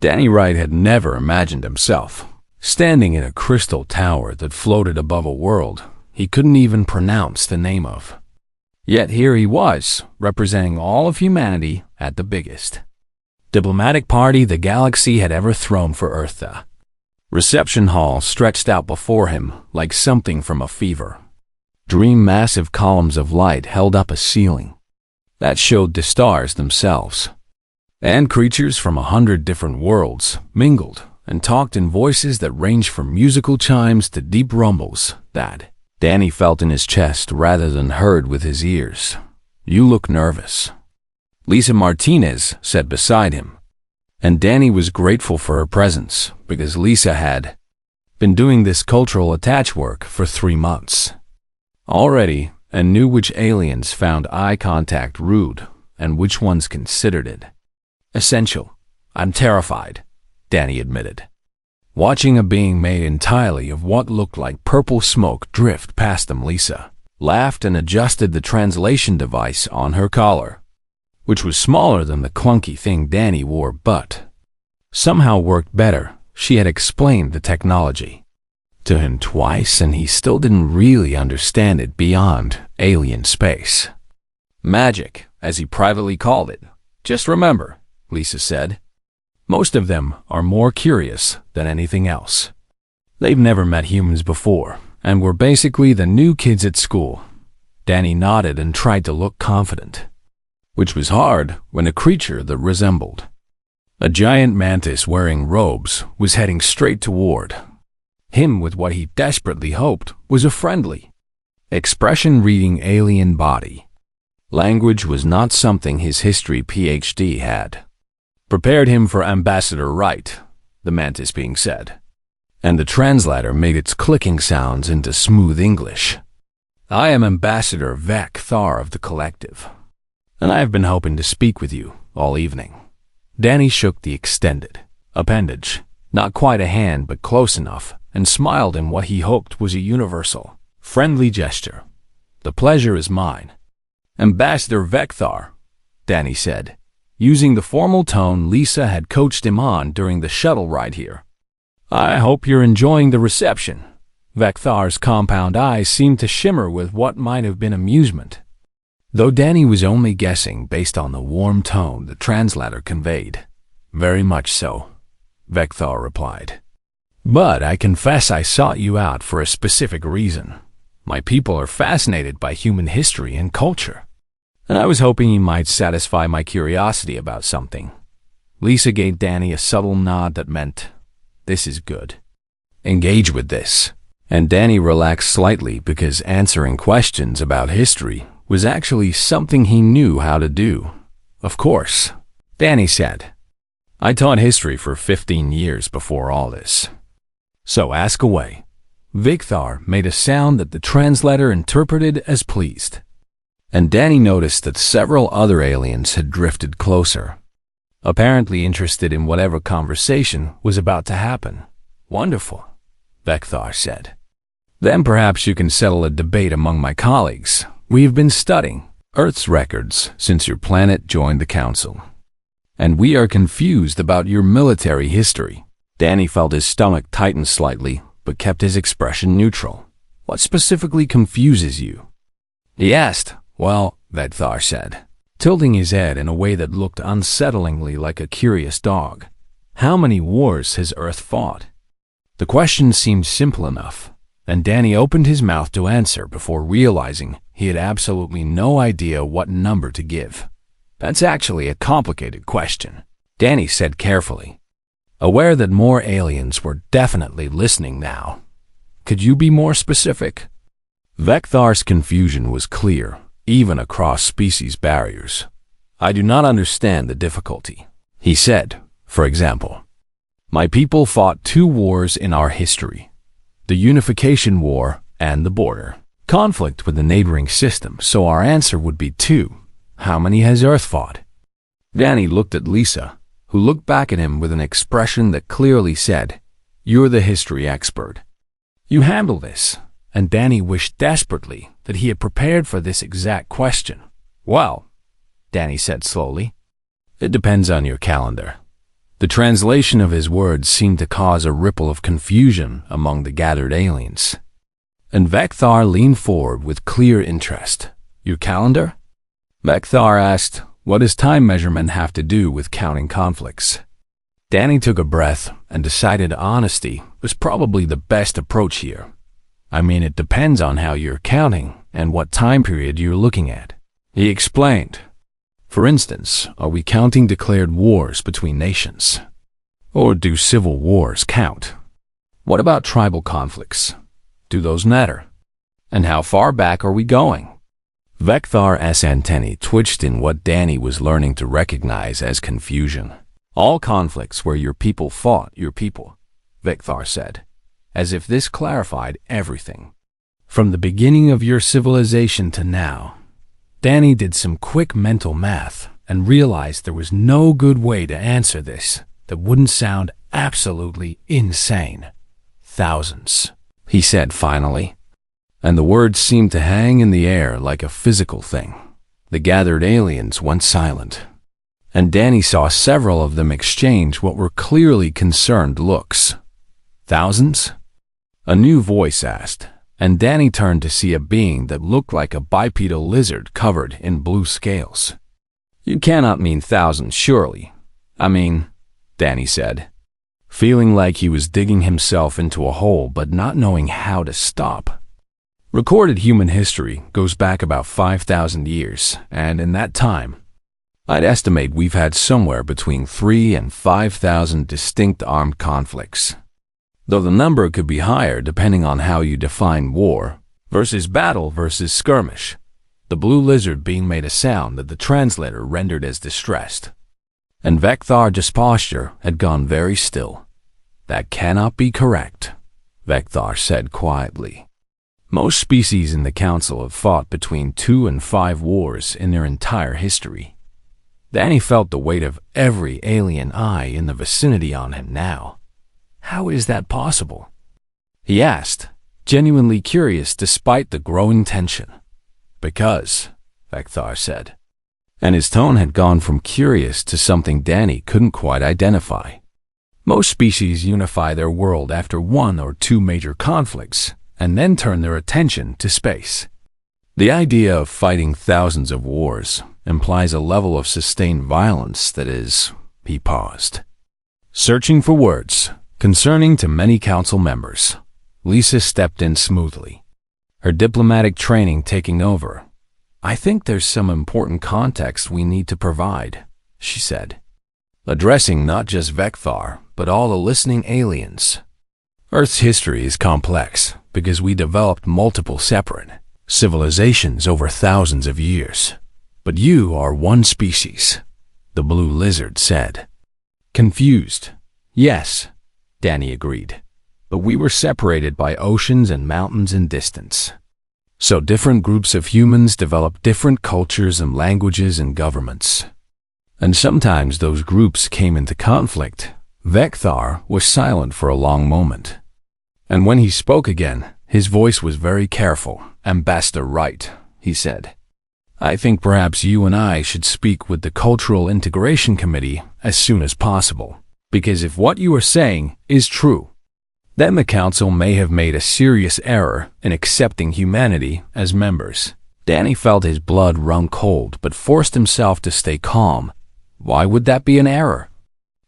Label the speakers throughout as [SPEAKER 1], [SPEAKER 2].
[SPEAKER 1] Danny Wright had never imagined himself standing in a crystal tower that floated above a world he couldn't even pronounce the name of. Yet here he was, representing all of humanity at the biggest diplomatic party the galaxy had ever thrown for Earth. The reception hall stretched out before him like something from a fever dream. Massive columns of light held up a ceiling that showed the stars themselves, and creatures from 100 different worlds mingled and talked in voices that ranged from musical chimes to deep rumbles that Danny felt in his chest rather than heard with his ears. "You look nervous," Lisa Martinez said beside him, and Danny was grateful for her presence because Lisa had been doing this cultural attach work for 3 months already and knew which aliens found eye contact rude and which ones considered it essential. "I'm terrified," Danny admitted, watching a being made entirely of what looked like purple smoke drift past them. Lisa laughed and adjusted the translation device on her collar, which was smaller than the clunky thing Danny wore but somehow worked better. She had explained the technology to him twice and he still didn't really understand it beyond alien space magic, as he privately called it. "Just remember," Lisa said, "most of them are more curious than anything else. They've never met humans before, and were basically the new kids at school." Danny nodded and tried to look confident, which was hard when a creature that resembled a giant mantis wearing robes was heading straight toward him with what he desperately hoped was a friendly expression reading alien body. Language was not something his history PhD had prepared him for. "Ambassador Wright," the mantis being said, and the translator made its clicking sounds into smooth English. "I am Ambassador Vec Thar of the Collective, and I have been hoping to speak with you all evening." Danny shook the extended appendage, not quite a hand but close enough, and smiled in what he hoped was a universal, friendly gesture. "The pleasure is mine, Ambassador Vec Thar," Danny said, using the formal tone Lisa had coached him on during the shuttle ride here. "I hope you're enjoying the reception." Vec Thar's compound eyes seemed to shimmer with what might have been amusement, though Danny was only guessing based on the warm tone the translator conveyed. "Very much so," Vec Thar replied. "But I confess I sought you out for a specific reason. My people are fascinated by human history and culture, and I was hoping you might satisfy my curiosity about something." Lisa gave Danny a subtle nod that meant, "This is good. Engage with this." And Danny relaxed slightly because answering questions about history was actually something he knew how to do. "Of course," Danny said. "I taught history for 15 years before all this. So ask away." Vec Thar made a sound that the translator interpreted as pleased, and Danny noticed that several other aliens had drifted closer, apparently interested in whatever conversation was about to happen. "Wonderful," Vec Thar said. "Then perhaps you can settle a debate among my colleagues. We've been studying Earth's records since your planet joined the Council, and we are confused about your military history." Danny felt his stomach tighten slightly, but kept his expression neutral. "What specifically confuses you?" he asked. "Well," Vec Thar said, tilting his head in a way that looked unsettlingly like a curious dog, "how many wars has Earth fought?" The question seemed simple enough, and Danny opened his mouth to answer before realizing he had absolutely no idea what number to give. "That's actually a complicated question," Danny said carefully, aware that more aliens were definitely listening now. "Could you be more specific?" Vec Thar's confusion was clear, even across species barriers. "I do not understand the difficulty," he said. "For example, my people fought 2 wars in our history: the Unification War and the border conflict with the neighboring system, so our answer would be 2. How many has Earth fought?" Danny looked at Lisa, who looked back at him with an expression that clearly said, "You're the history expert. You handle this." And Danny wished desperately that he had prepared for this exact question. "Well," Danny said slowly, "it depends on your calendar. The translation of his words seemed to cause a ripple of confusion among the gathered aliens. And Vekthar leaned forward with clear interest. Your calendar? Vekthar asked, what does time measurement have to do with counting conflicts? Danny took a breath and decided honesty was probably the best approach here. I mean, it depends on how you're counting and what time period you're looking at. He explained. For instance, are we counting declared wars between nations? Or do civil wars count? What about tribal conflicts? Do those matter? And how far back are we going? Vekthar's antennae twitched in what Danny was learning to recognize as confusion. All conflicts where your people fought your people, Vekthar said, as if this clarified everything. From the beginning of your civilization to now. Danny did some quick mental math and realized there was no good way to answer this that wouldn't sound absolutely insane. Thousands, he said finally. And the words seemed to hang in the air like a physical thing. The gathered aliens went silent, and Danny saw several of them exchange what were clearly concerned looks. Thousands? A new voice asked, and Danny turned to see a being that looked like a bipedal lizard covered in blue scales. You cannot mean thousands, surely. I mean, Danny said, feeling like he was digging himself into a hole but not knowing how to stop. Recorded human history goes back about 5,000 years, and in that time, I'd estimate we've had somewhere between 3,000 and 5,000 distinct armed conflicts. Though the number could be higher depending on how you define war versus battle versus skirmish, the blue lizard being made a sound that the translator rendered as distressed. And Vekthar's posture had gone very still. That cannot be correct, Vekthar said quietly. Most species in the Council have fought between 2 and 5 wars in their entire history. Danny felt the weight of every alien eye in the vicinity on him now. How is that possible? He asked, genuinely curious despite the growing tension. Because, Vekthar said. And his tone had gone from curious to something Danny couldn't quite identify. Most species unify their world after 1 or 2 major conflicts, and then turn their attention to space. The idea of fighting thousands of wars implies a level of sustained violence that is, he paused. Searching for words, concerning to many council members, Lisa stepped in smoothly, her diplomatic training taking over. I think there's some important context we need to provide, she said, addressing not just Vekthar, but all the listening aliens. Earth's history is complex because we developed multiple separate civilizations over thousands of years. But you are one species, the blue lizard said. Confused. Yes, Danny agreed. But we were separated by oceans and mountains and distance. So different groups of humans develop different cultures and languages and governments. And sometimes those groups came into conflict. Vekthar was silent for a long moment. And when he spoke again, his voice was very careful. Ambassador Wright, he said. I think perhaps you and I should speak with the Cultural Integration Committee as soon as possible. Because if what you are saying is true, then the Council may have made a serious error in accepting humanity as members. Danny felt his blood run cold but forced himself to stay calm. Why would that be an error?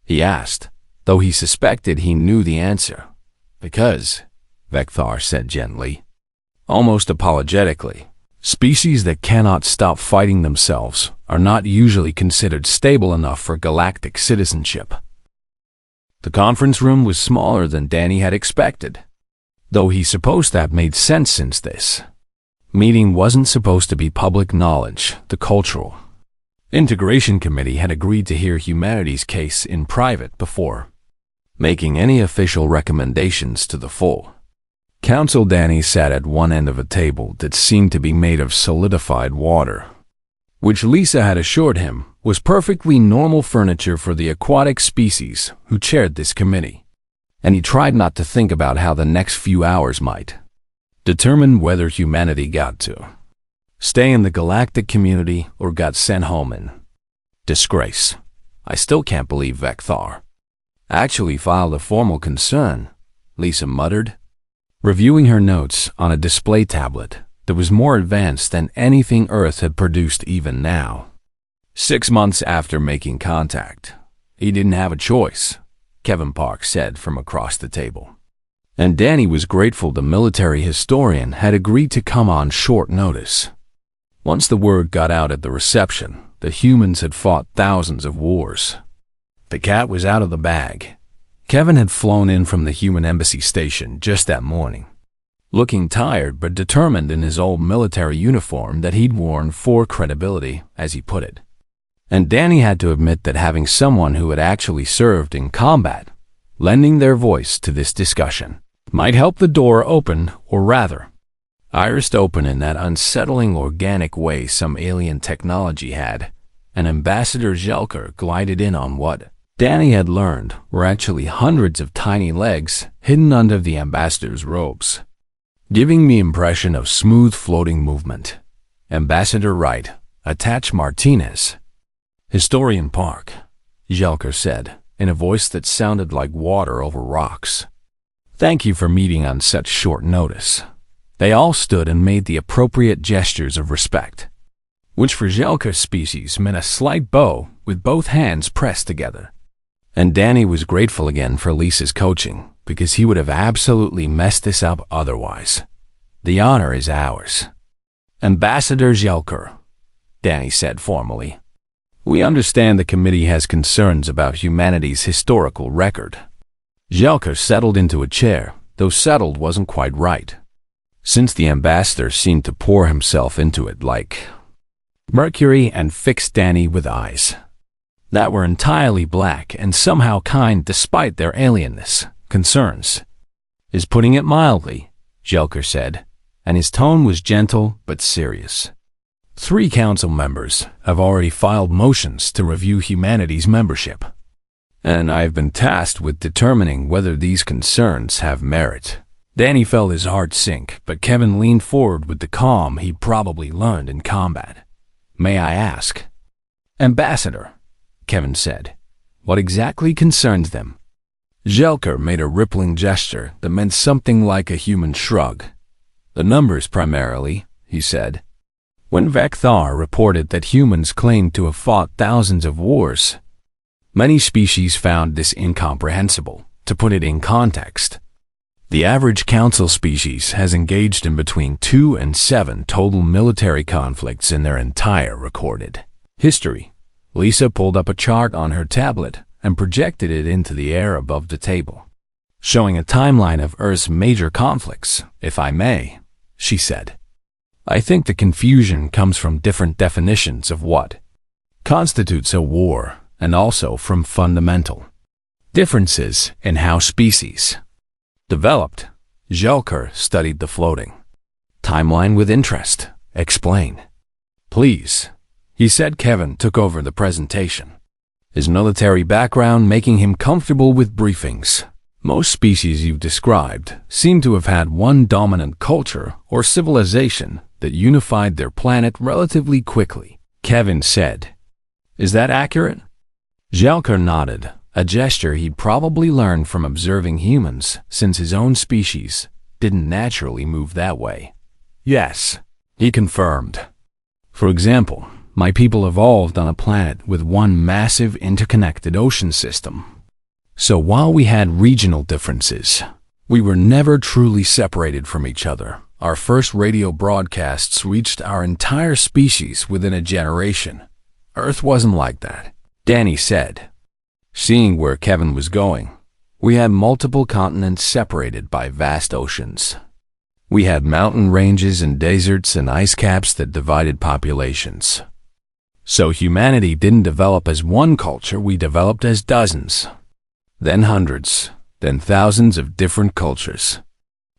[SPEAKER 1] He asked, though he suspected he knew the answer. Because, Vekthar said gently, almost apologetically, species that cannot stop fighting themselves are not usually considered stable enough for galactic citizenship. The conference room was smaller than Danny had expected, though he supposed that made sense since this meeting wasn't supposed to be public knowledge. The Cultural Integration Committee had agreed to hear humanity's case in private before making any official recommendations to the full Council. Danny sat at one end of a table that seemed to be made of solidified water, which Lisa had assured him was perfectly normal furniture for the aquatic species who chaired this committee. And he tried not to think about how the next few hours might determine whether humanity got to stay in the galactic community or got sent home in disgrace. I still can't believe Vekthar Actually filed a formal concern, Lisa muttered, reviewing her notes on a display tablet that was more advanced than anything Earth had produced even now. 6 months after making contact. He didn't have a choice, Kevin Park said from across the table. And Danny was grateful the military historian had agreed to come on short notice. Once the word got out at the reception that humans had fought thousands of wars, the cat was out of the bag. Kevin had flown in from the human embassy station just that morning, looking tired but determined in his old military uniform that he'd worn for credibility, as he put it. And Danny had to admit that having someone who had actually served in combat, lending their voice to this discussion, might help the door open, or rather, irised open in that unsettling organic way some alien technology had, and Ambassador Zelker glided in on what Danny had learned were actually hundreds of tiny legs hidden under the ambassador's robes, giving the impression of smooth floating movement. Ambassador Wright, attached Martinez. Historian Park, Zelker said, in a voice that sounded like water over rocks. Thank you for meeting on such short notice. They all stood and made the appropriate gestures of respect, which for Zelker's species meant a slight bow with both hands pressed together. And Danny was grateful again for Lisa's coaching, because he would have absolutely messed this up otherwise. The honor is ours. Ambassador Zelker, Danny said formally. We understand the committee has concerns about humanity's historical record. Zelker settled into a chair, though settled wasn't quite right, since the ambassador seemed to pour himself into it like mercury, and fixed Danny with eyes that were entirely black and somehow kind despite their alienness. Concerns is putting it mildly, Zelker said, and his tone was gentle but serious. 3 council members have already filed motions to review humanity's membership, and I have been tasked with determining whether these concerns have merit. Danny felt his heart sink, but Kevin leaned forward with the calm he'd probably learned in combat. May I ask? Ambassador, Kevin said, what exactly concerns them? Zelker made a rippling gesture that meant something like a human shrug. The numbers primarily, he said. When Vecthar reported that humans claimed to have fought thousands of wars, many species found this incomprehensible. To put it in context, the average council species has engaged in between 2 and 7 total military conflicts in their entire recorded history. Lisa pulled up a chart on her tablet and projected it into the air above the table, showing a timeline of Earth's major conflicts, if I may, she said. I think the confusion comes from different definitions of what constitutes a war, and also from fundamental differences in how species developed. Zelker studied the floating timeline with interest. Explain, please, he said. Kevin took over the presentation, his military background making him comfortable with briefings. Most species you've described seem to have had one dominant culture or civilization that unified their planet relatively quickly, Kevin said. Is that accurate? Zelker nodded, a gesture he'd probably learned from observing humans, since his own species didn't naturally move that way. Yes, he confirmed. For example, my people evolved on a planet with one massive interconnected ocean system. So while we had regional differences, we were never truly separated from each other. Our first radio broadcasts reached our entire species within a generation. Earth wasn't like that, Danny said. Seeing where Kevin was going, we had multiple continents separated by vast oceans. We had mountain ranges and deserts and ice caps that divided populations. So humanity didn't develop as one culture, we developed as dozens, then hundreds, then thousands of different cultures.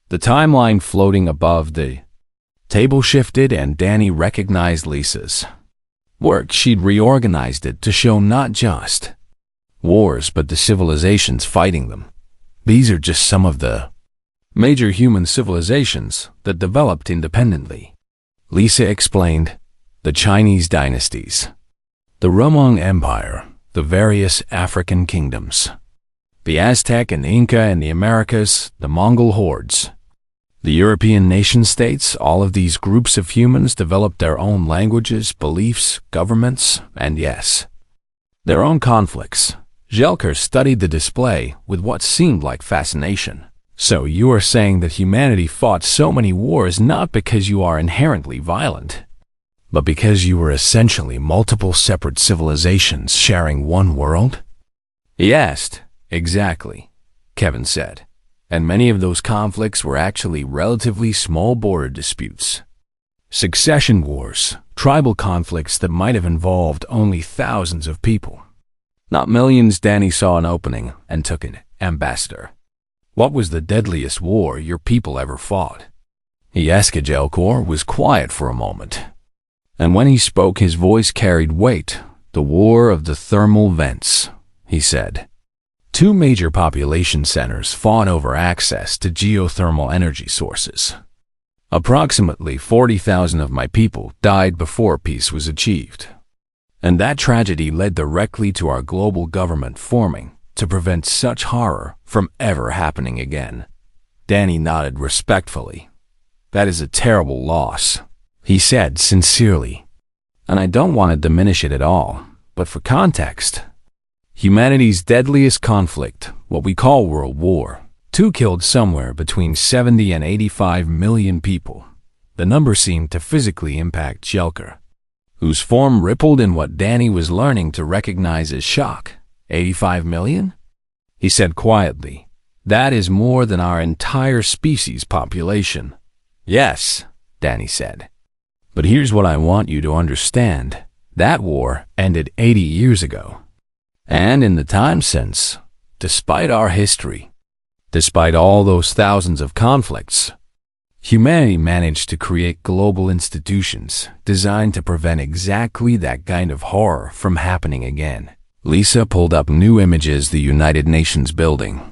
[SPEAKER 1] The timeline floating above the table shifted, and Danny recognized Lisa's work. She'd reorganized it to show not just wars, but the civilizations fighting them. These are just some of the major human civilizations that developed independently. Lisa explained: the Chinese dynasties, the Romang Empire, the various African kingdoms, The Aztec and the Inca in the Americas, the Mongol hordes. The European nation-states, all of these groups of humans developed their own languages, beliefs, governments, and yes, their own conflicts. Jelker studied the display with what seemed like fascination. So you are saying that humanity fought so many wars not because you are inherently violent, but because you were essentially multiple separate civilizations sharing one world? He asked. Exactly, Kevin said. And many of those conflicts were actually relatively small border disputes. Succession wars, tribal conflicts that might have involved only thousands of people. Not millions. Danny saw an opening and took it. Ambassador, what was the deadliest war your people ever fought? He asked. Jelkor was quiet for a moment. And when he spoke, his voice carried weight. The War of the Thermal Vents, he said. Two major population centers fought over access to geothermal energy sources. Approximately 40,000 of my people died before peace was achieved. And that tragedy led directly to our global government forming to prevent such horror from ever happening again. Danny nodded respectfully. That is a terrible loss, he said sincerely. And I don't want to diminish it at all, but for context, humanity's deadliest conflict, what we call World War II, killed somewhere between 70 and 85 million people. The number seemed to physically impact Jelker, whose form rippled in what Danny was learning to recognize as shock. 85 million? He said quietly. That is more than our entire species population. Yes, Danny said. But here's what I want you to understand. That war ended 80 years ago. And in the time since, despite our history, despite all those thousands of conflicts, humanity managed to create global institutions designed to prevent exactly that kind of horror from happening again. Lisa pulled up new images. The United Nations building.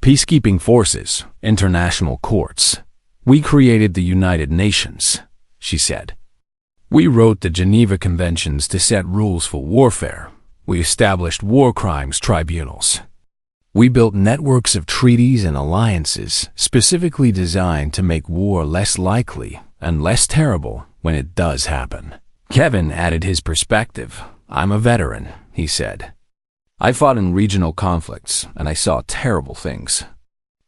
[SPEAKER 1] Peacekeeping forces, international courts. We created the United Nations, she said. We wrote the Geneva Conventions to set rules for warfare. We established war crimes tribunals. We built networks of treaties and alliances specifically designed to make war less likely and less terrible when it does happen. Kevin added his perspective. I'm a veteran, he said. I fought in regional conflicts and I saw terrible things.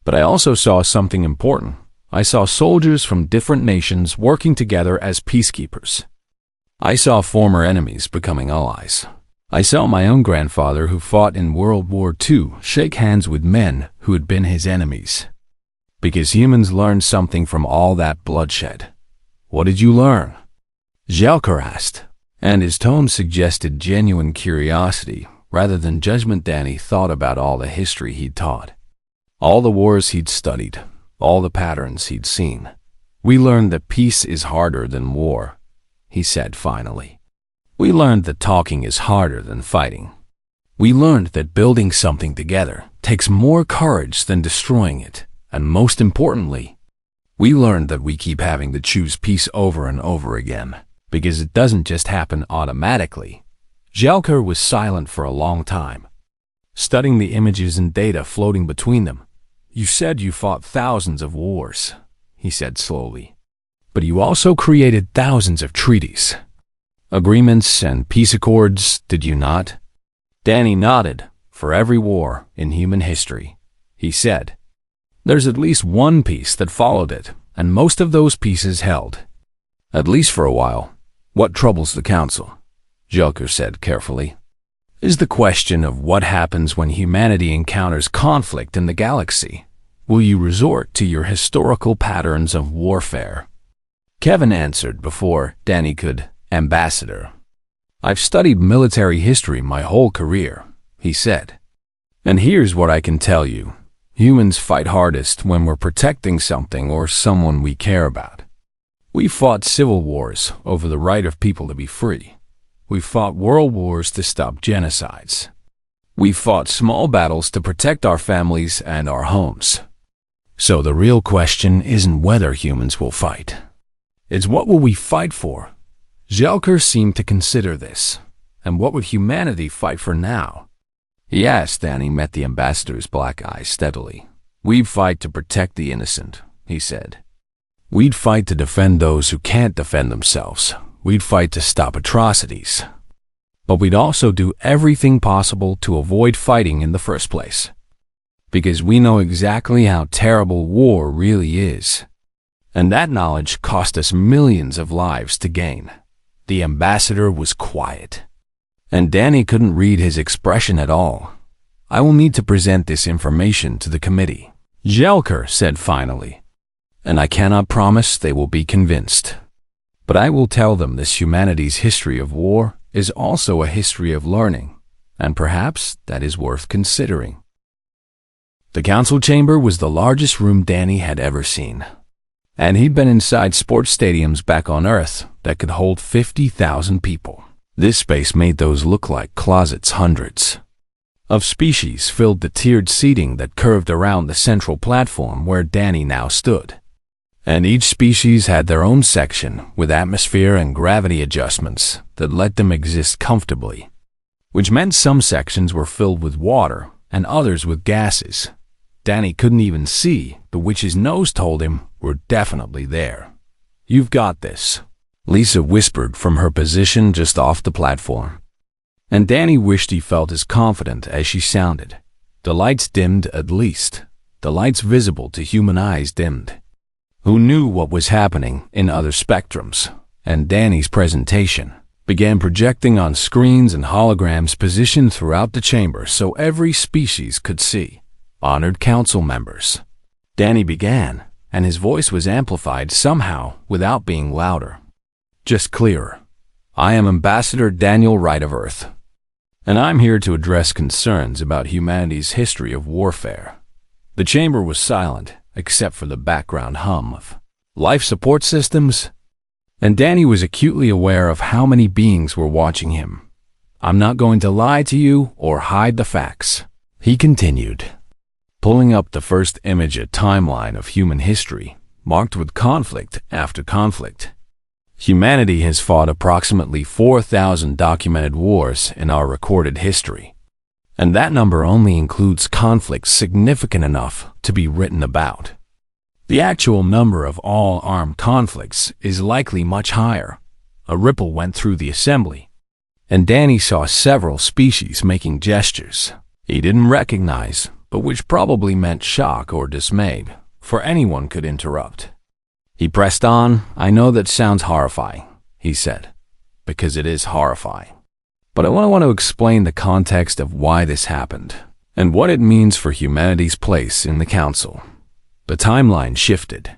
[SPEAKER 1] But I also saw something important. I saw soldiers from different nations working together as peacekeepers. I saw former enemies becoming allies. I saw my own grandfather who fought in World War II shake hands with men who had been his enemies. Because humans learned something from all that bloodshed. What did you learn? Jelker asked, and his tone suggested genuine curiosity rather than judgment. Danny thought about all the history he'd taught, all the wars he'd studied, all the patterns he'd seen. We learned that peace is harder than war, he said finally. We learned that talking is harder than fighting. We learned that building something together takes more courage than destroying it. And most importantly, we learned that we keep having to choose peace over and over again, because it doesn't just happen automatically. Jelker was silent for a long time, studying the images and data floating between them. You said you fought thousands of wars, he said slowly. But you also created thousands of treaties. Agreements and peace accords, did you not? Danny nodded. For every war in human history, he said, there's at least one peace that followed it, and most of those pieces held. At least for a while. What troubles the Council, Jelker said carefully, is the question of what happens when humanity encounters conflict in the galaxy. Will you resort to your historical patterns of warfare? Kevin answered before Danny could. Ambassador, I've studied military history my whole career, he said. And here's what I can tell you. Humans fight hardest when we're protecting something or someone we care about. We fought civil wars over the right of people to be free. We fought world wars to stop genocides. We fought small battles to protect our families and our homes. So the real question isn't whether humans will fight. It's what will we fight for? Jelker seemed to consider this. And what would humanity fight for now? He asked. Danny met the ambassador's black eyes steadily. "We'd fight to protect the innocent," he said. "We'd fight to defend those who can't defend themselves. We'd fight to stop atrocities. But we'd also do everything possible to avoid fighting in the first place. Because we know exactly how terrible war really is. And that knowledge cost us millions of lives to gain." The ambassador was quiet, and Danny couldn't read his expression at all. "I will need to present this information to the committee," Jelker said finally, "and I cannot promise they will be convinced. But I will tell them this humanity's history of war is also a history of learning, and perhaps that is worth considering." The council chamber was the largest room Danny had ever seen, and he'd been inside sports stadiums back on Earth that could hold 50,000 people. This space made those look like closets. Hundreds of species filled the tiered seating that curved around the central platform where Danny now stood. And each species had their own section with atmosphere and gravity adjustments that let them exist comfortably, which meant some sections were filled with water and others with gases Danny couldn't even see, but which his nose told him were definitely there. "You've got this," Lisa whispered from her position just off the platform. And Danny wished he felt as confident as she sounded. The lights dimmed at least. The lights visible to human eyes dimmed. Who knew what was happening in other spectrums? And Danny's presentation began projecting on screens and holograms positioned throughout the chamber so every species could see. "Honored council members," Danny began, and his voice was amplified somehow without being louder, just clearer. "I am Ambassador Daniel Wright of Earth, and I'm here to address concerns about humanity's history of warfare." The chamber was silent, except for the background hum of life support systems, and Danny was acutely aware of how many beings were watching him. "I'm not going to lie to you or hide the facts," he continued, pulling up the first image, a timeline of human history, marked with conflict after conflict. Humanity has fought approximately 4,000 documented wars in our recorded history, and that number only includes conflicts significant enough to be written about. The actual number of all armed conflicts is likely much higher. A ripple went through the assembly, and Danny saw several species making gestures he didn't recognize, but which probably meant shock or dismay, for anyone could interrupt. He pressed on. "I know that sounds horrifying," he said, "because it is horrifying. But I want to explain the context of why this happened and what it means for humanity's place in the council." The timeline shifted,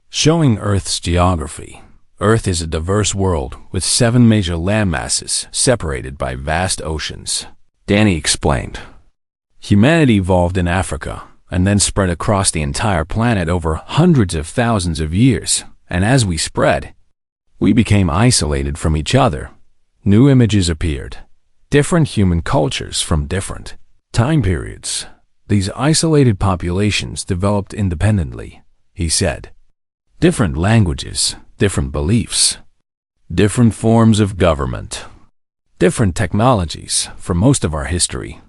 [SPEAKER 1] showing Earth's geography. Earth is a diverse world with 7 major landmasses separated by vast oceans. Danny explained. Humanity evolved in Africa and then spread across the entire planet over hundreds of thousands of years, and as we spread, we became isolated from each other. New images appeared, different human cultures from different time periods. These isolated populations developed independently, he said. Different languages, different beliefs, different forms of government, different technologies for most of our history.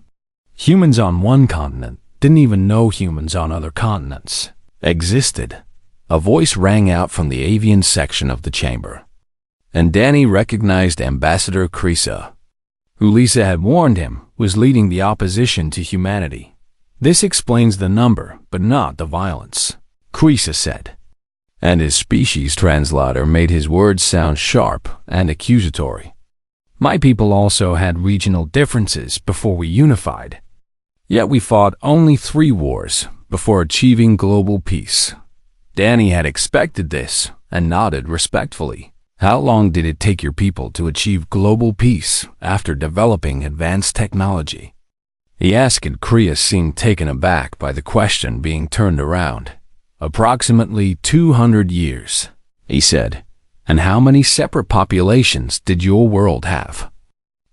[SPEAKER 1] Humans on one continent didn't even know humans on other continents existed. A voice rang out from the avian section of the chamber, and Danny recognized Ambassador Krisa, who Lisa had warned him was leading the opposition to humanity. "This explains the number, but not the violence," Krisa said, and his species translator made his words sound sharp and accusatory. "My people also had regional differences before we unified. Yet we fought only 3 wars before achieving global peace." Danny had expected this and nodded respectfully. "How long did it take your people to achieve global peace after developing advanced technology?" He asked, and Kriya seemed taken aback by the question being turned around. "Approximately 200 years, he said. "And how many separate populations did your world have?"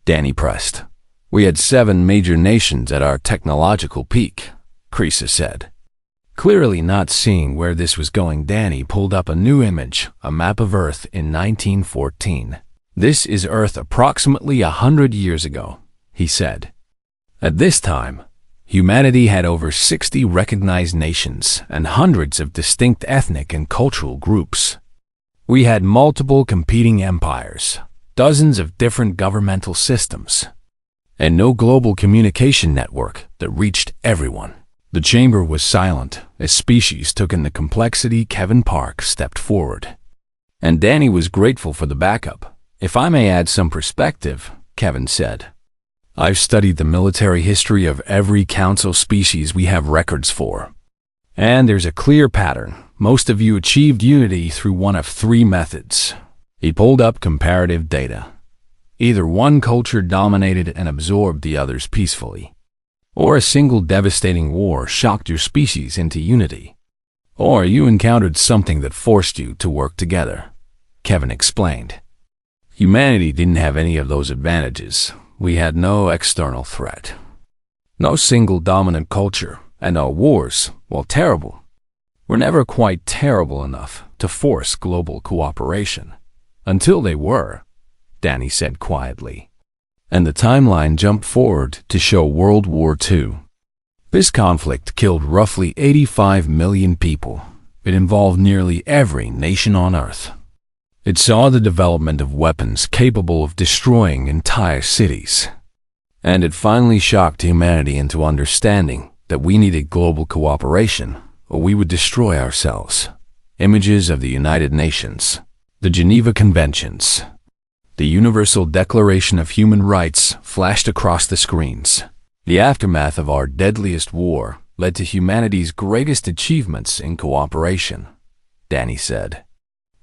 [SPEAKER 1] Danny pressed. "We had 7 major nations at our technological peak," Krisa said. Clearly not seeing where this was going, Danny pulled up a new image, a map of Earth in 1914. "This is Earth approximately 100 years ago," he said. At this time, humanity had over 60 recognized nations and hundreds of distinct ethnic and cultural groups. We had multiple competing empires, dozens of different governmental systems, and no global communication network that reached everyone. The chamber was silent as species took in the complexity. Kevin Park stepped forward, and Danny was grateful for the backup. "If I may add some perspective," Kevin said, "I've studied the military history of every council species we have records for, and there's a clear pattern. Most of you achieved unity through one of three methods." He pulled up comparative data. Either one culture dominated and absorbed the others peacefully, or a single devastating war shocked your species into unity, or you encountered something that forced you to work together, Kevin explained. Humanity didn't have any of those advantages. We had no external threat, no single dominant culture, and our wars, while terrible, were never quite terrible enough to force global cooperation. Until they were, Danny said quietly. And the timeline jumped forward to show World War II. This conflict killed roughly 85 million people. It involved nearly every nation on Earth. It saw the development of weapons capable of destroying entire cities. And it finally shocked humanity into understanding that we needed global cooperation, or we would destroy ourselves. Images of the United Nations, the Geneva Conventions, the Universal Declaration of Human Rights flashed across the screens. The aftermath of our deadliest war led to humanity's greatest achievements in cooperation, Danny said.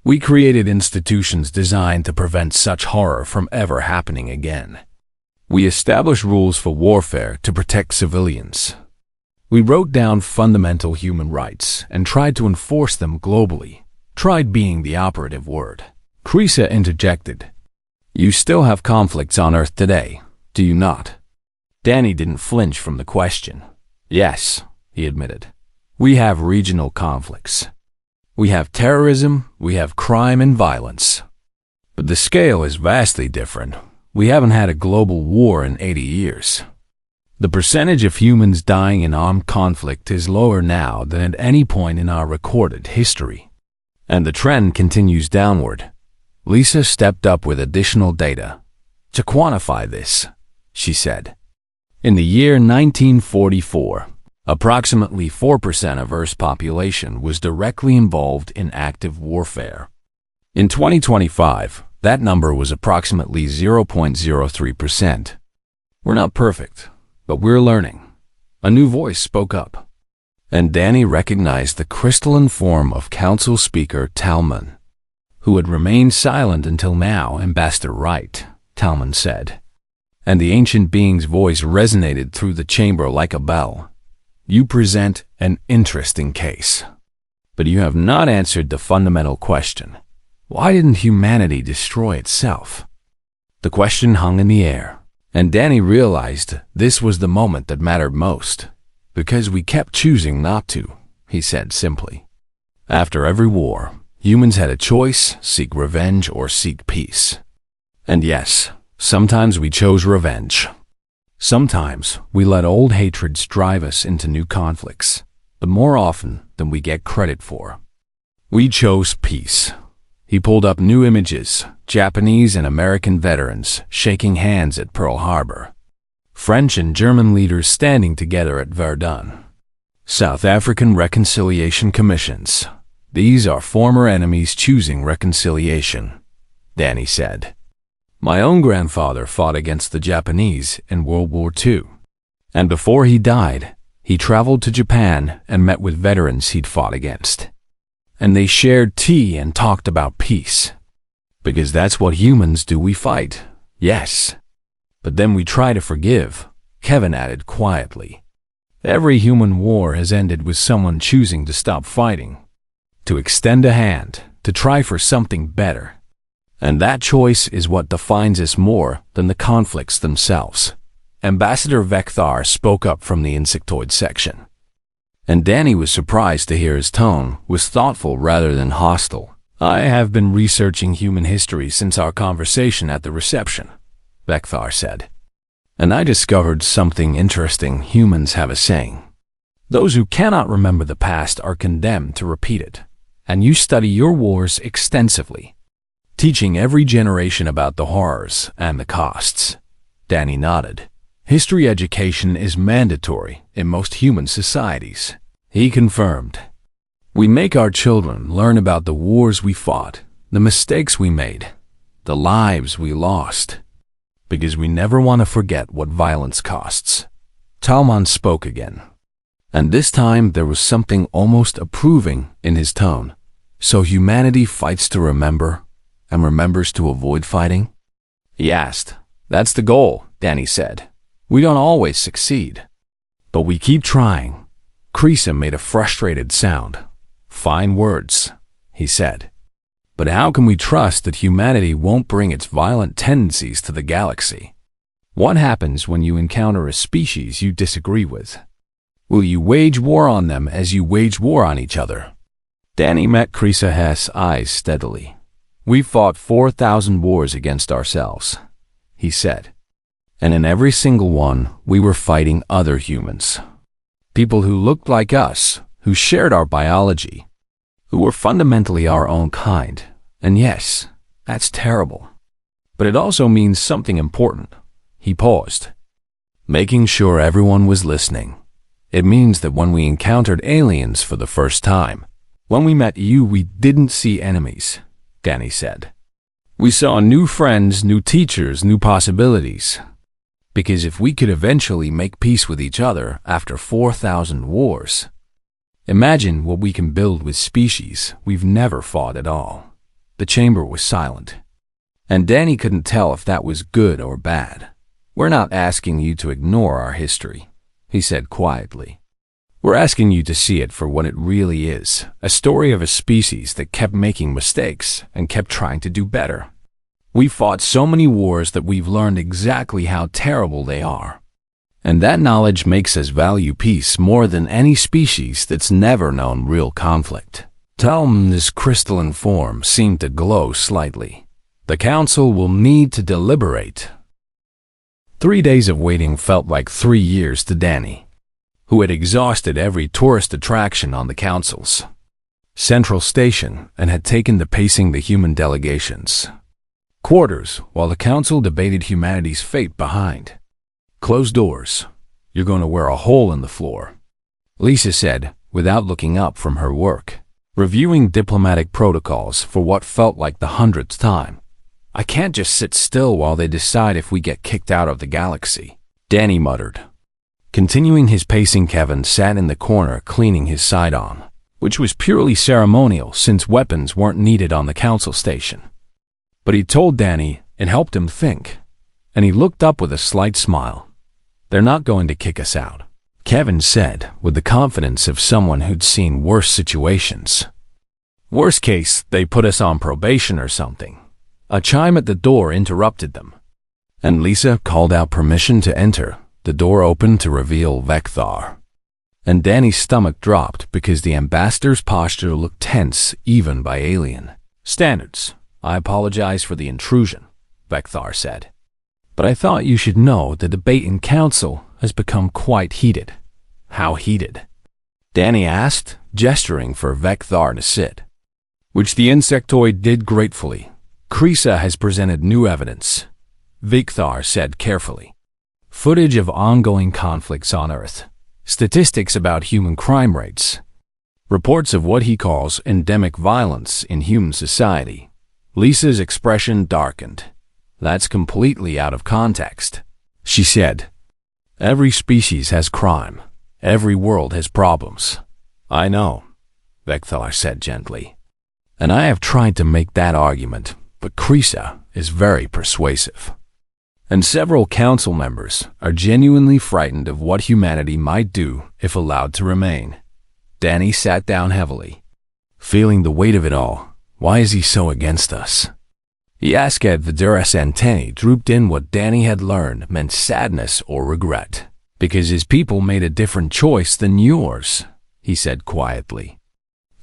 [SPEAKER 1] We created institutions designed to prevent such horror from ever happening again. We established rules for warfare to protect civilians. We wrote down fundamental human rights and tried to enforce them globally. Tried being the operative word. Krisa interjected. You still have conflicts on Earth today, do you not? Danny didn't flinch from the question. Yes, he admitted. We have regional conflicts. We have terrorism, we have crime and violence. But the scale is vastly different. We haven't had a global war in 80 years. The percentage of humans dying in armed conflict is lower now than at any point in our recorded history. And the trend continues downward. Lisa stepped up with additional data. To quantify this, she said, in the year 1944, approximately 4% of Earth's population was directly involved in active warfare. In 2025, that number was approximately 0.03%. We're not perfect, but we're learning. A new voice spoke up, and Danny recognized the crystalline form of Council Speaker Talman, who had remained silent until now. Ambassador Wright, Talman said, and the ancient being's voice resonated through the chamber like a bell. You present an interesting case, but you have not answered the fundamental question. Why didn't humanity destroy itself? The question hung in the air, and Danny realized this was the moment that mattered most. Because we kept choosing not to, he said simply. After every war, humans had a choice: seek revenge or seek peace. And yes, sometimes we chose revenge. Sometimes we let old hatreds drive us into new conflicts, but more often than we get credit for, we chose peace. He pulled up new images, Japanese and American veterans shaking hands at Pearl Harbor, French and German leaders standing together at Verdun, South African reconciliation commissions. These are former enemies choosing reconciliation, Danny said. My own grandfather fought against the Japanese in World War II, and before he died, he traveled to Japan and met with veterans he'd fought against. And they shared tea and talked about peace. Because that's what humans do. We fight, yes. But then we try to forgive, Kevin added quietly. Every human war has ended with someone choosing to stop fighting, to extend a hand, to try for something better. And that choice is what defines us more than the conflicts themselves. Ambassador Vekthar spoke up from the insectoid section. And Danny was surprised to hear his tone was thoughtful rather than hostile. I have been researching human history since our conversation at the reception, Vekthar said. And I discovered something interesting. Humans have a saying. Those who cannot remember the past are condemned to repeat it. And you study your wars extensively, teaching every generation about the horrors and the costs. Danny nodded. History education is mandatory in most human societies. He confirmed. We make our children learn about the wars we fought, the mistakes we made, the lives we lost, because we never want to forget what violence costs. Talmon spoke again, and this time there was something almost approving in his tone. So humanity fights to remember and remembers to avoid fighting? He asked. That's the goal, Danny said. We don't always succeed, but we keep trying. Krisa made a frustrated sound. Fine words, he said. But how can we trust that humanity won't bring its violent tendencies to the galaxy? What happens when you encounter a species you disagree with? Will you wage war on them as you wage war on each other? Danny met Krisa's eyes steadily. We fought 4,000 wars against ourselves, he said. And in every single one, we were fighting other humans. People who looked like us, who shared our biology, who were fundamentally our own kind. And yes, that's terrible. But it also means something important. He paused, making sure everyone was listening. It means that when we encountered aliens for the first time, when we met you, we didn't see enemies, Danny said. We saw new friends, new teachers, new possibilities. Because if we could eventually make peace with each other after 4,000 wars, imagine what we can build with species we've never fought at all. The chamber was silent, and Danny couldn't tell if that was good or bad. We're not asking you to ignore our history, he said quietly. We're asking you to see it for what it really is, a story of a species that kept making mistakes and kept trying to do better. We fought so many wars that we've learned exactly how terrible they are. And that knowledge makes us value peace more than any species that's never known real conflict. Talm's crystalline form seemed to glow slightly. The council will need to deliberate. 3 days of waiting felt like 3 years to Danny, who had exhausted every tourist attraction on the council's central station and had taken to pacing the human delegations' quarters while the council debated humanity's fate behind closed doors. You're going to wear a hole in the floor, Lisa said without looking up from her work, reviewing diplomatic protocols for what felt like the 100th time. I can't just sit still while they decide if we get kicked out of the galaxy, Danny muttered. Continuing his pacing, Kevin sat in the corner cleaning his sidearm, which was purely ceremonial since weapons weren't needed on the council station. But he told Danny it helped him think, and he looked up with a slight smile. They're not going to kick us out, Kevin said with the confidence of someone who'd seen worse situations. Worst case, they put us on probation or something. A chime at the door interrupted them, and Lisa called out permission to enter. The door opened to reveal Vekthar, and Danny's stomach dropped because the ambassador's posture looked tense even by alien standards. I apologize for the intrusion, Vekthar said. But I thought you should know the debate in council has become quite heated. How heated? Danny asked, gesturing for Vekthar to sit, which the insectoid did gratefully. Krisa has presented new evidence, Vekthar said carefully. Footage of ongoing conflicts on Earth, statistics about human crime rates, reports of what he calls endemic violence in human society. Lisa's expression darkened. That's completely out of context, she said. Every species has crime. Every world has problems. I know, Vekthar said gently. And I have tried to make that argument, but Krisa is very persuasive. And several council members are genuinely frightened of what humanity might do if allowed to remain. Danny sat down heavily, feeling the weight of it all. Why is he so against us? He asked. Vidura's antennae drooped in. What Danny had learned meant sadness or regret. Because his people made a different choice than yours, he said quietly.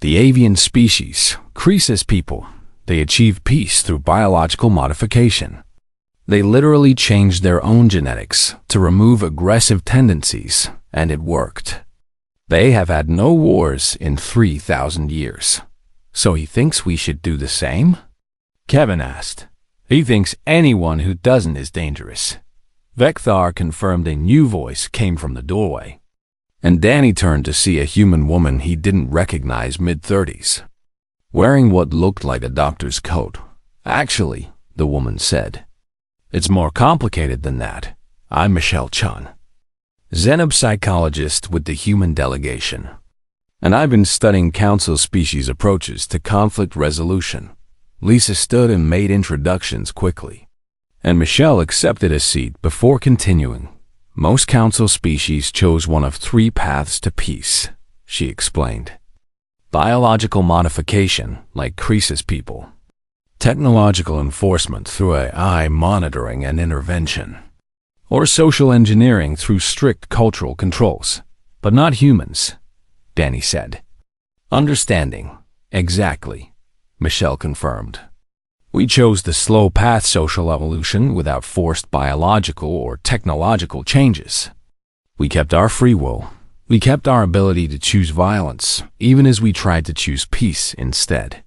[SPEAKER 1] The avian species, Krisa's people, they achieved peace through biological modification. They literally changed their own genetics to remove aggressive tendencies, and it worked. They have had no wars in 3,000 years. So he thinks we should do the same? Kevin asked. He thinks anyone who doesn't is dangerous. Vecthar confirmed a new voice came from the doorway. And Danny turned to see a human woman he didn't recognize mid-30s, wearing what looked like a doctor's coat. Actually, the woman said, "It's more complicated than that. I'm Michelle Chun, xenopsychologist with the human delegation. And I've been studying council species approaches to conflict resolution." Lisa stood and made introductions quickly, and Michelle accepted a seat before continuing. Most council species chose one of three paths to peace, she explained. Biological modification, like Croesus people. Technological enforcement through AI monitoring and intervention. Or social engineering through strict cultural controls. But not humans, Danny said. Understanding. Exactly, Michelle confirmed. We chose the slow path social evolution without forced biological or technological changes. We kept our free will. We kept our ability to choose violence, even as we tried to choose peace instead.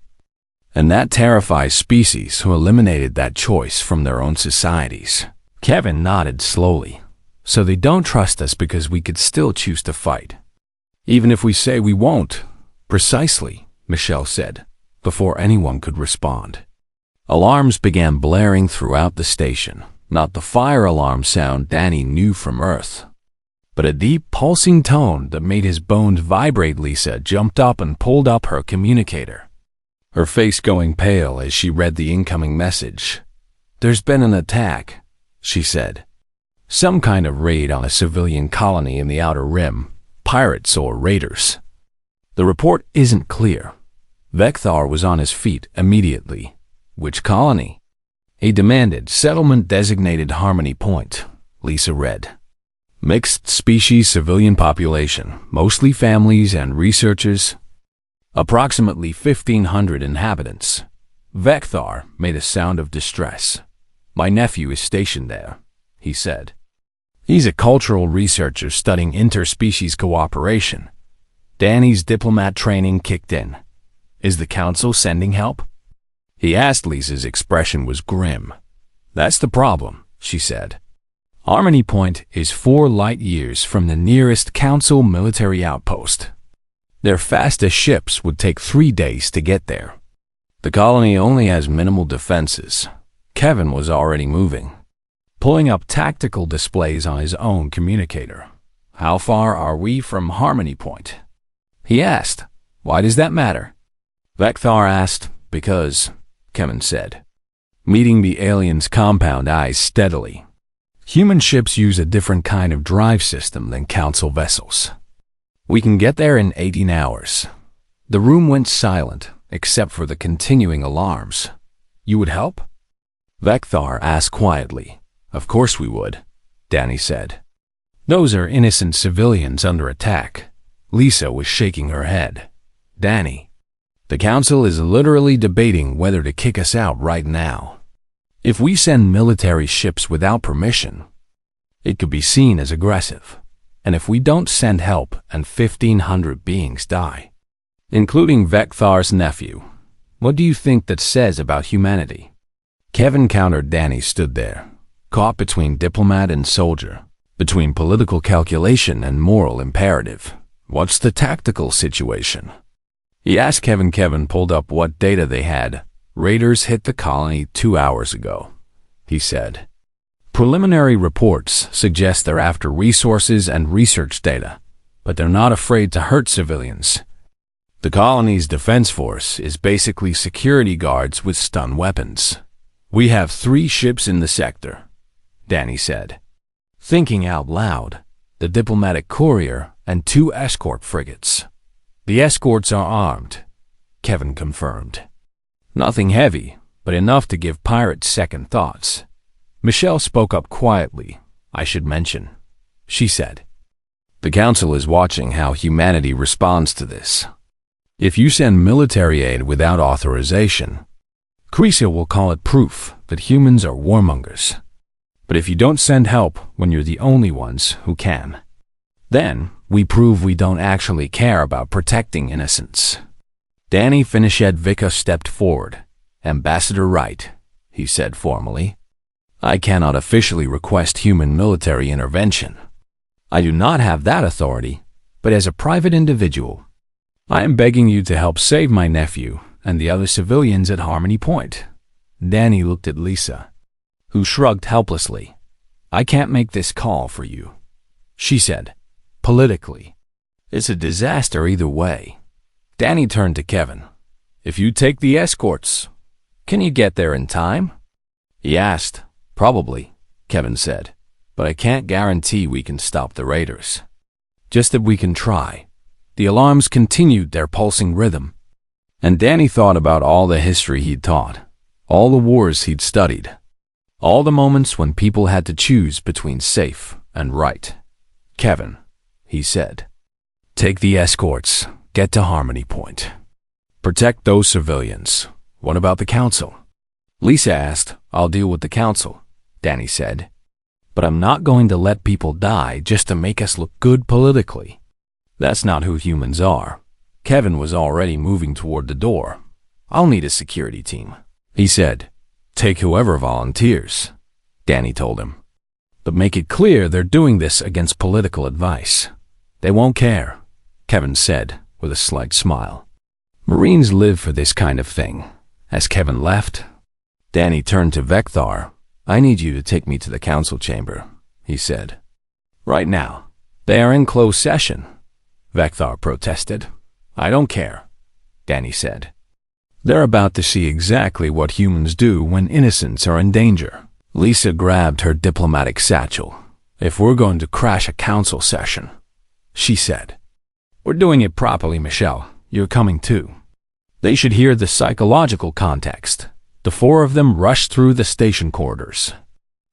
[SPEAKER 1] And that terrifies species who eliminated that choice from their own societies. Kevin nodded slowly. So they don't trust us because we could still choose to fight. Even if we say we won't. Precisely, Michelle said, before anyone could respond. Alarms began blaring throughout the station, not the fire alarm sound Danny knew from Earth, but a deep pulsing tone that made his bones vibrate. Lisa jumped up and pulled up her communicator, her face going pale as she read the incoming message. There's been an attack, she said. Some kind of raid on a civilian colony in the Outer Rim, pirates or raiders. The report isn't clear. Vecthar was on his feet immediately. Which colony? He demanded. Settlement designated Harmony Point, Lisa read. Mixed species civilian population, mostly families and researchers. Approximately 1,500 inhabitants. Vecthar made a sound of distress. My nephew is stationed there, he said. He's a cultural researcher studying interspecies cooperation. Danny's diplomat training kicked in. Is the council sending help? He asked. Lisa's expression was grim. That's the problem, she said. Harmony Point is 4 light years from the nearest council military outpost. Their fastest ships would take 3 days to get there. The colony only has minimal defenses. Kevin was already moving, pulling up tactical displays on his own communicator. How far are we from Harmony Point? He asked. Why does that matter? Vecthar asked. Because, Kevin said, meeting the alien's compound eyes steadily. Human ships use a different kind of drive system than council vessels. We can get there in 18 hours. The room went silent, except for the continuing alarms. You would help? Vecthar asked quietly. Of course we would, Danny said. Those are innocent civilians under attack. Lisa was shaking her head. Danny, the council is literally debating whether to kick us out right now. If we send military ships without permission, it could be seen as aggressive. And if we don't send help and 1,500 beings die, including Vecthar's nephew, what do you think that says about humanity? Kevin countered. Danny stood there, caught between diplomat and soldier, between political calculation and moral imperative. What's the tactical situation? He asked Kevin. Kevin pulled up what data they had. Raiders hit the colony 2 hours ago, he said. Preliminary reports suggest they're after resources and research data, but they're not afraid to hurt civilians. The colony's defense force is basically security guards with stun weapons. We have 3 ships in the sector, Danny said. Thinking out loud, the diplomatic courier and 2 escort frigates. The escorts are armed, Kevin confirmed. Nothing heavy, but enough to give pirates second thoughts. Michelle spoke up quietly. I should mention, she said. The council is watching how humanity responds to this. If you send military aid without authorization, Creasy will call it proof that humans are warmongers. But if you don't send help when you're the only ones who can, then we prove we don't actually care about protecting innocents. Danny Finishedvika stepped forward. Ambassador Wright, he said formally, I cannot officially request human military intervention. I do not have that authority, but as a private individual, I am begging you to help save my nephew and the other civilians at Harmony Point. Danny looked at Lisa, who shrugged helplessly. I can't make this call for you, she said, politically. It's a disaster either way. Danny turned to Kevin. If you take the escorts, can you get there in time? He asked. Probably, Kevin said, but I can't guarantee we can stop the raiders. Just that we can try. The alarms continued their pulsing rhythm, and Danny thought about all the history he'd taught, all the wars he'd studied, all the moments when people had to choose between safe and right. Kevin, he said, take the escorts, get to Harmony Point. Protect those civilians. What about the council? Lisa asked. I'll deal with the council, Danny said. But I'm not going to let people die just to make us look good politically. That's not who humans are. Kevin was already moving toward the door. I'll need a security team, he said. Take whoever volunteers, Danny told him. But make it clear they're doing this against political advice. They won't care, Kevin said with a slight smile. Marines live for this kind of thing. As Kevin left, Danny turned to Vekthar. I need you to take me to the council chamber, he said. Right now. They are in closed session, Vekthar protested. I don't care, Danny said. They're about to see exactly what humans do when innocents are in danger. Lisa grabbed her diplomatic satchel. If we're going to crash a council session, she said. We're doing it properly, Michelle. You're coming too. They should hear the psychological context. The four of them rushed through the station corridors,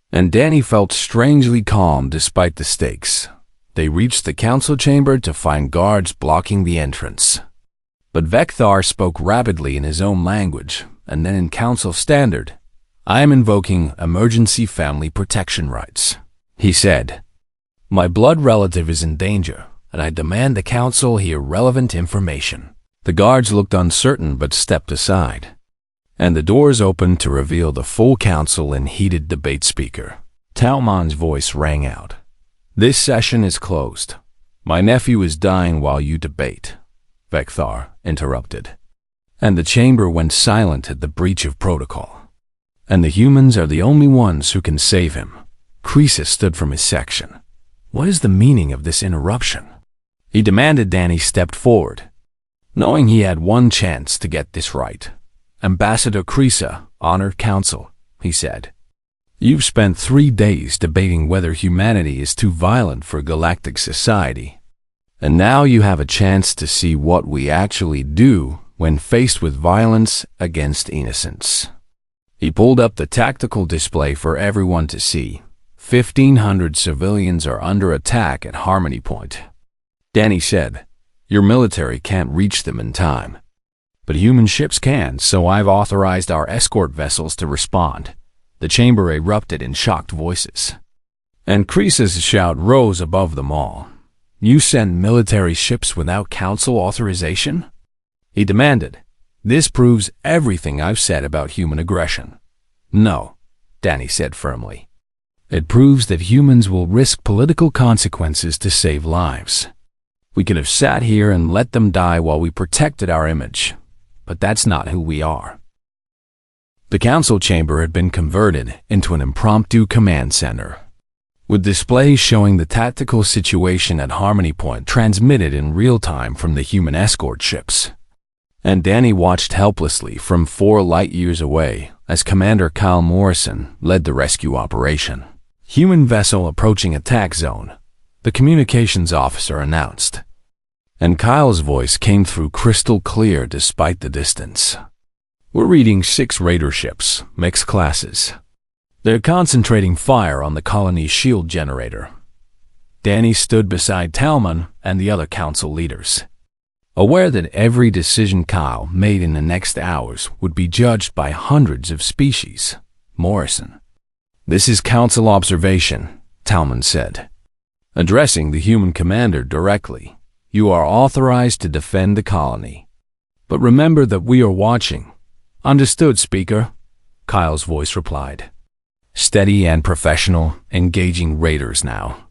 [SPEAKER 1] and Danny felt strangely calm despite the stakes. They reached the council chamber to find guards blocking the entrance. But Vekthar spoke rapidly in his own language, and then in council standard. I am invoking emergency family protection rights, he said. My blood relative is in danger, and I demand the council hear relevant information. The guards looked uncertain but stepped aside, and the doors opened to reveal the full council in heated debate speaker. Talmon's voice rang out. This session is closed. My nephew is dying while you debate, Vekthar interrupted. And the chamber went silent at the breach of protocol. And the humans are the only ones who can save him. Croesus stood from his section. What is the meaning of this interruption? He demanded. Danny stepped forward, knowing he had one chance to get this right. Ambassador Croesus, honored council, he said. You've spent 3 days debating whether humanity is too violent for galactic society. And now you have a chance to see what we actually do when faced with violence against innocents. He pulled up the tactical display for everyone to see. 1,500 civilians are under attack at Harmony Point. Danny said, your military can't reach them in time. But human ships can, so I've authorized our escort vessels to respond. The chamber erupted in shocked voices, and Croesus' shout rose above them all. You send military ships without council authorization? He demanded. This proves everything I've said about human aggression. No, Danny said firmly. It proves that humans will risk political consequences to save lives. We could have sat here and let them die while we protected our image, but that's not who we are. The council chamber had been converted into an impromptu command center, with displays showing the tactical situation at Harmony Point transmitted in real time from the human escort ships. And Danny watched helplessly from 4 light years away as Commander Kyle Morrison led the rescue operation. Human vessel approaching attack zone, the communications officer announced. And Kyle's voice came through crystal clear despite the distance. We're reading 6 raider ships, mixed classes. They're concentrating fire on the colony's shield generator. Danny stood beside Talmon and the other council leaders, aware that every decision Kyle made in the next hours would be judged by hundreds of species. Morrison, This is Council observation, Talman said. Addressing the human commander directly, you are authorized to defend the colony. But remember that we are watching. Understood, Speaker, Kyle's voice replied. Steady and professional, engaging raiders now.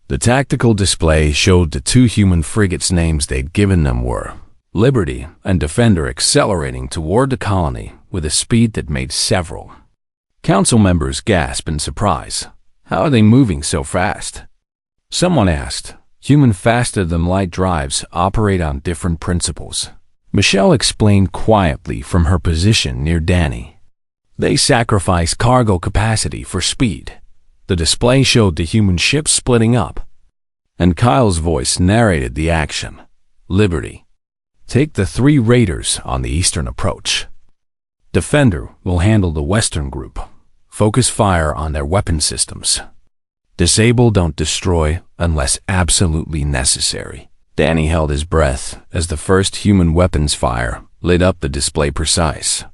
[SPEAKER 1] The tactical display showed the two human frigates' names they'd given them were Liberty and Defender, accelerating toward the colony with a speed that made several council members gasp in surprise. How are they moving so fast? Someone asked. Human faster-than-light drives operate on different principles. Michelle explained quietly from her position near Danny. They sacrifice cargo capacity for speed. The display showed the human ships splitting up, and Kyle's voice narrated the action. Liberty. Take the 3 raiders on the eastern approach. Defender will handle the western group. Focus fire on their weapon systems. Disable, don't destroy, unless absolutely necessary. Danny held his breath as the first human weapons fire lit up the display precise.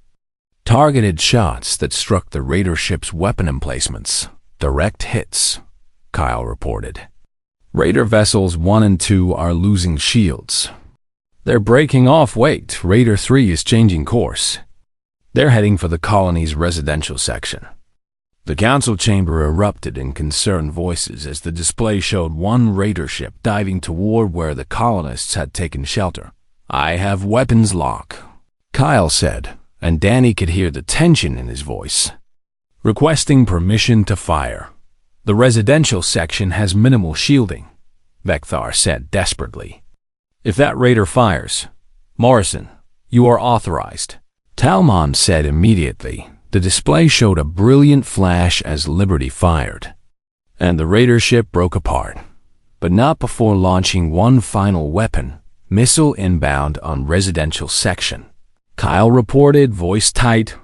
[SPEAKER 1] Targeted shots that struck the raider ship's weapon emplacements. Direct hits, Kyle reported. Raider vessels 1 and 2 are losing shields. They're breaking off. Wait, Raider 3 is changing course. They're heading for the colony's residential section. The council chamber erupted in concerned voices as the display showed one raider ship diving toward where the colonists had taken shelter. I have weapons lock, Kyle said, and Danny could hear the tension in his voice. Requesting permission to fire. The residential section has minimal shielding, Vekthar said desperately. If that raider fires, Morrison, you are authorized. Talmon said immediately. The display showed a brilliant flash as Liberty fired, and the raider ship broke apart, but not before launching one final weapon, missile inbound on residential section. Kyle reported, voice tight.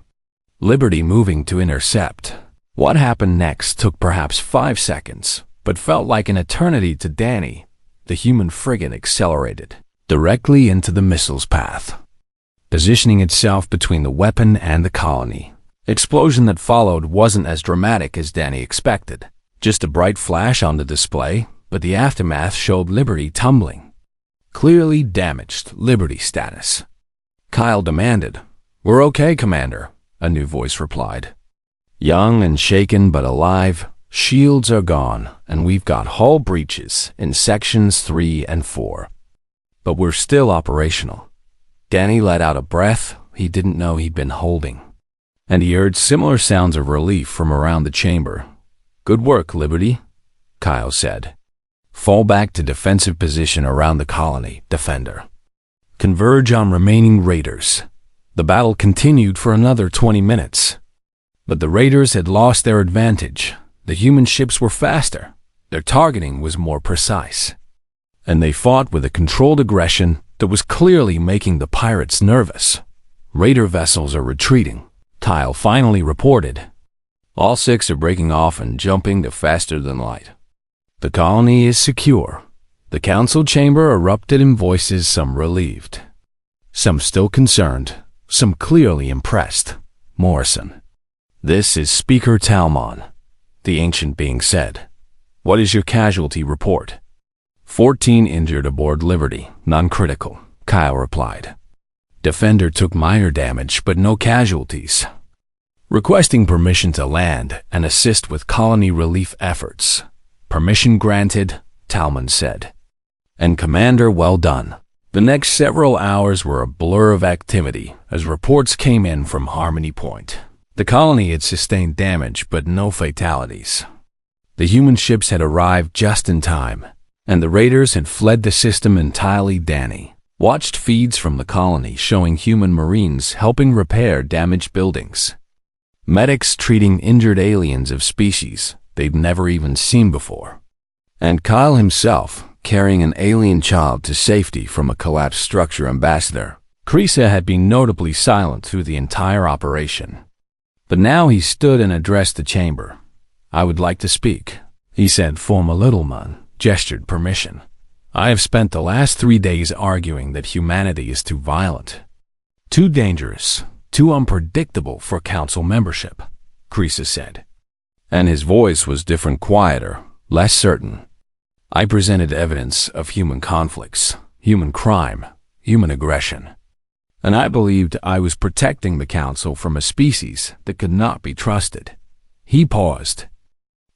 [SPEAKER 1] Liberty moving to intercept. What happened next took perhaps 5 seconds, but felt like an eternity to Danny. The human frigate accelerated directly into the missile's path, positioning itself between the weapon and the colony. Explosion that followed wasn't as dramatic as Danny expected. Just a bright flash on the display, but the aftermath showed Liberty tumbling. Clearly damaged Liberty status. Kyle demanded, We're okay, Commander, a new voice replied. Young and shaken but alive, shields are gone, and we've got hull breaches in sections 3 and 4. But we're still operational. Danny let out a breath he didn't know he'd been holding, and he heard similar sounds of relief from around the chamber. Good work, Liberty, Kyle said. Fall back to defensive position around the colony, Defender. Converge on remaining raiders. The battle continued for another 20 minutes. But the raiders had lost their advantage. The human ships were faster. Their targeting was more precise. And they fought with a controlled aggression that was clearly making the pirates nervous. Raider vessels are retreating, Kyle finally reported. All 6 are breaking off and jumping to faster than light. The colony is secure. The council chamber erupted in voices, some relieved, some still concerned, some clearly impressed. Morrison. This is Speaker Talmon, the ancient being said. What is your casualty report? 14 injured aboard Liberty, non-critical, Kyle replied. Defender took minor damage, but no casualties. Requesting permission to land and assist with colony relief efforts. Permission granted, Talman said. And Commander, well done. The next several hours were a blur of activity as reports came in from Harmony Point. The colony had sustained damage, but no fatalities. The human ships had arrived just in time, and the raiders had fled the system entirely. Danny watched feeds from the colony showing human marines helping repair damaged buildings. Medics treating injured aliens of species they'd never even seen before. And Kyle himself carrying an alien child to safety from a collapsed structure. Ambassador Krisa had been notably silent through the entire operation. But now he stood and addressed the chamber. I would like to speak, he said. Former Littleman gestured permission. I have spent the last 3 days arguing that humanity is too violent, too dangerous, too unpredictable for council membership, Krisa said. And his voice was different, quieter, less certain. I presented evidence of human conflicts, human crime, human aggression. And I believed I was protecting the council from a species that could not be trusted. He paused,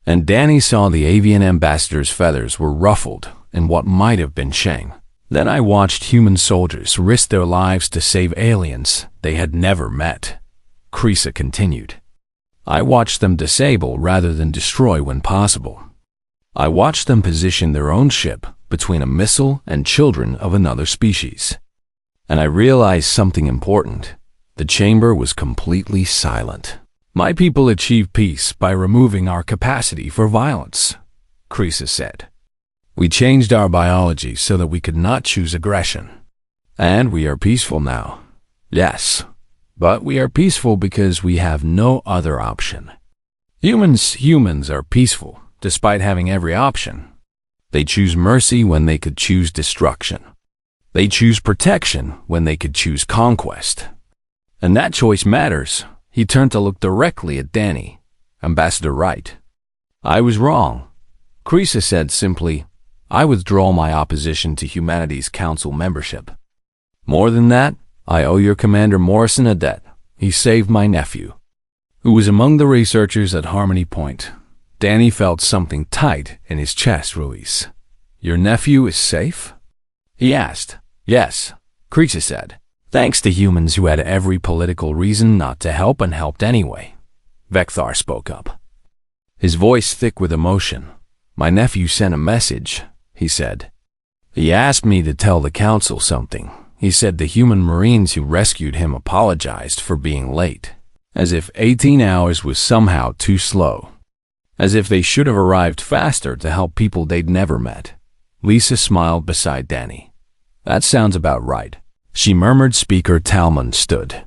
[SPEAKER 1] and Danny saw the avian ambassador's feathers were ruffled in what might have been shame. Then I watched human soldiers risk their lives to save aliens they had never met. Creasa continued. I watched them disable rather than destroy when possible. I watched them position their own ship between a missile and children of another species. And I realized something important. The chamber was completely silent. My people achieved peace by removing our capacity for violence, Creasa said. We changed our biology so that we could not choose aggression. And we are peaceful now. Yes, but we are peaceful because we have no other option. Humans are peaceful despite having every option. They choose mercy when they could choose destruction. They choose protection when they could choose conquest. And that choice matters. He turned to look directly at Danny. Ambassador Wright. I was wrong. Creasa said simply, I withdraw my opposition to humanity's council membership. More than that, I owe your Commander Morrison a debt. He saved my nephew, who was among the researchers at Harmony Point. Danny felt something tight in his chest release. Your nephew is safe? He asked. Yes, Creasa said. Thanks to humans who had every political reason not to help and helped anyway. Vecthar spoke up, his voice thick with emotion. My nephew sent a message, he said. He asked me to tell the council something. He said the human Marines who rescued him apologized for being late, as if 18 hours was somehow too slow, as if they should have arrived faster to help people they'd never met. Lisa smiled beside Danny. That sounds about right, she murmured. Speaker Talmon stood,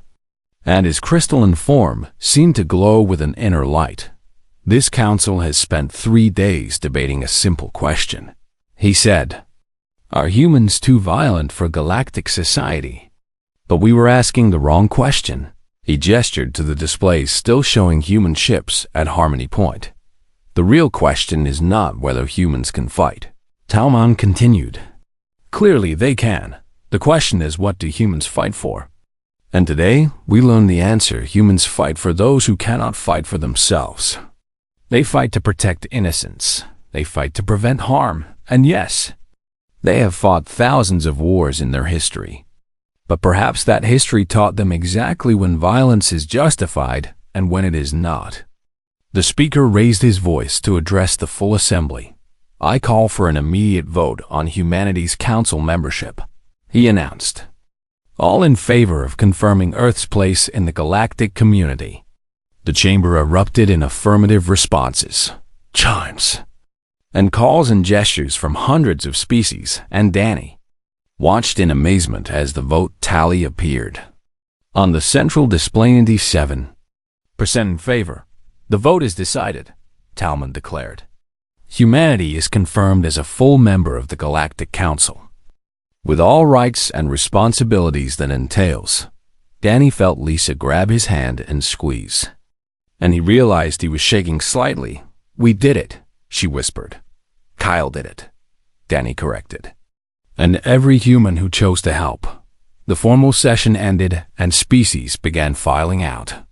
[SPEAKER 1] and his crystalline form seemed to glow with an inner light. This council has spent 3 days debating a simple question, he said. Are humans too violent for galactic society? But we were asking the wrong question. He gestured to the displays still showing human ships at Harmony Point. The real question is not whether humans can fight. Talmon continued. Clearly they can. The question is, what do humans fight for? And today, we learn the answer. Humans fight for those who cannot fight for themselves. They fight to protect innocence. They fight to prevent harm. And yes, they have fought thousands of wars in their history. But perhaps that history taught them exactly when violence is justified and when it is not. The speaker raised his voice to address the full assembly. I call for an immediate vote on humanity's council membership, he announced. All in favor of confirming Earth's place in the galactic community. The chamber erupted in affirmative responses, chimes, and calls and gestures from hundreds of species, and Danny watched in amazement as the vote tally appeared. On the central display, 97% in favor. The vote is decided, Talmon declared. Humanity is confirmed as a full member of the Galactic Council, with all rights and responsibilities that entails. Danny felt Lisa grab his hand and squeeze, and he realized he was shaking slightly. We did it, she whispered. Kyle did it, Danny corrected. And every human who chose to help. The formal session ended and species began filing out.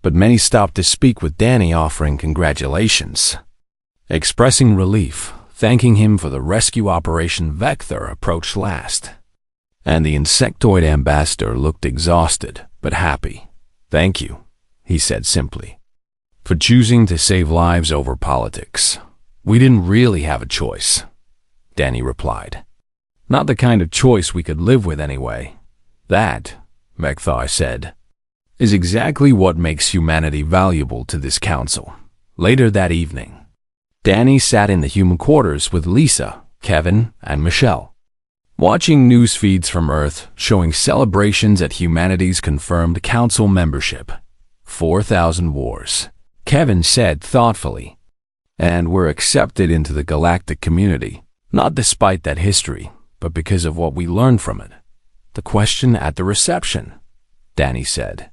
[SPEAKER 1] But many stopped to speak with Danny, offering congratulations, expressing relief, thanking him for the rescue operation. Vecthar approached last, and the insectoid ambassador looked exhausted but happy. Thank you, he said simply, for choosing to save lives over politics. We didn't really have a choice, Danny replied. Not the kind of choice we could live with anyway. That, Vecthar said, is exactly what makes humanity valuable to this council. Later that evening, Danny sat in the human quarters with Lisa, Kevin, and Michelle, watching news feeds from Earth showing celebrations at humanity's confirmed council membership. 4,000 wars, Kevin said thoughtfully, and were accepted into the galactic community, not despite that history, but because of what we learned from it. The question at the reception, Danny said,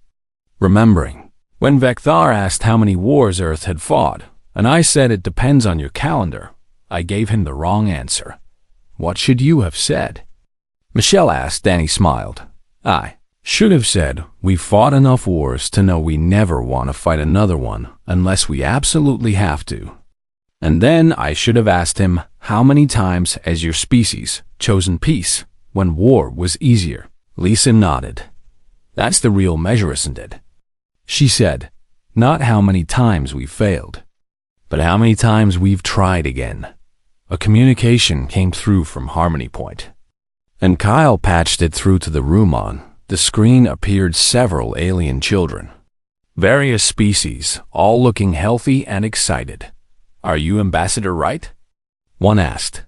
[SPEAKER 1] remembering when Vecthar asked how many wars Earth had fought. And I said it depends on your calendar. I gave him the wrong answer. What should you have said? Michelle asked. Danny smiled. I should have said, we've fought enough wars to know we never want to fight another one unless we absolutely have to. And then I should have asked him, how many times has your species chosen peace when war was easier? Lisa nodded. That's the real measure, isn't it? She said, not how many times we've failed, but how many times we've tried again. A communication came through from Harmony Point, and Kyle patched it through to the room. On the screen appeared several alien children. Various species, all looking healthy and excited. Are you Ambassador Wright? One asked.